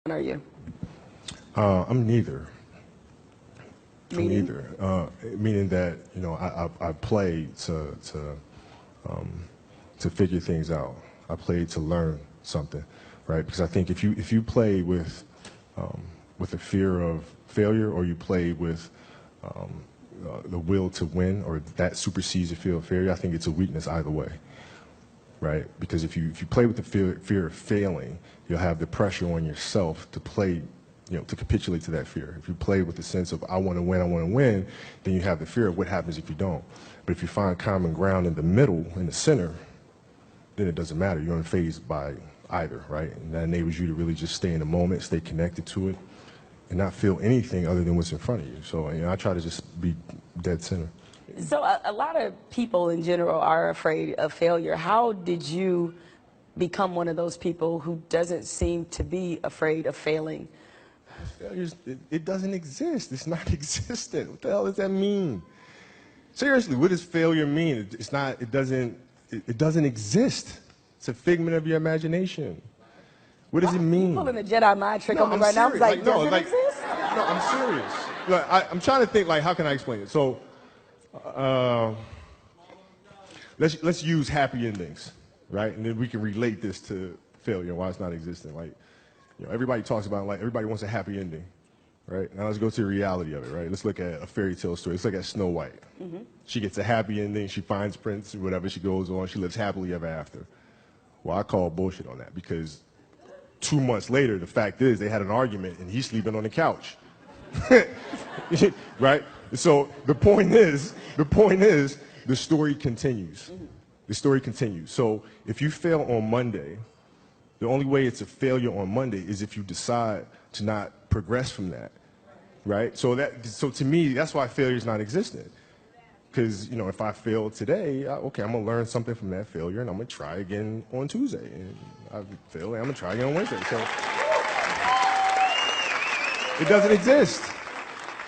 Are you? I'm neither. I'm Meaning? neither. Meaning that I play to figure things out. I play to learn something, right? Because I think if you play with a fear of failure, or you play with the will to win, or that supersedes your fear of failure, I think it's a weakness either way, right? Because if you play with the fear of failing, you'll have the pressure on yourself to play, to capitulate to that fear. If you play with the sense of I want to win, then you have the fear of what happens if you don't. But if you find common ground in the middle, in the center, then it doesn't matter. You're unfazed by either, right? And that enables you to really just stay in the moment, stay connected to it, and not feel anything other than what's in front of you. So I try to just be dead center. So a lot of people in general are afraid of failure. How did you become one of those people who doesn't seem to be afraid of failing? It doesn't exist. It's not existent. What the hell does that mean? Seriously, what does failure mean? It's not. It doesn't exist. It's a figment of your imagination. What does it mean? You're pulling a Jedi mind trick No, on me I'm right now. I was serious. like, does it exist? No, I'm serious. I'm trying to think, how can I explain it? So, let's use happy endings, right? And then we can relate this to failure, why it's not existent. Everybody talks about, everybody wants a happy ending, right? Now let's go to the reality of it, right? Let's look at a fairy tale story. Let's look at Snow White. Mm-hmm. She gets a happy ending. She finds Prince, whatever. She goes on. She lives happily ever after. Well, I call bullshit on that, because 2 months later, the fact is they had an argument and he's sleeping on the couch. Right? So the point is, the story continues. The story continues. So if you fail on Monday, the only way it's a failure on Monday is if you decide to not progress from that, right? So to me, that's why failure is not existent. Because, if I fail today, okay, I'm going to learn something from that failure, and I'm going to try again on Tuesday. And I fail, and I'm going to try again on Wednesday. So it doesn't exist.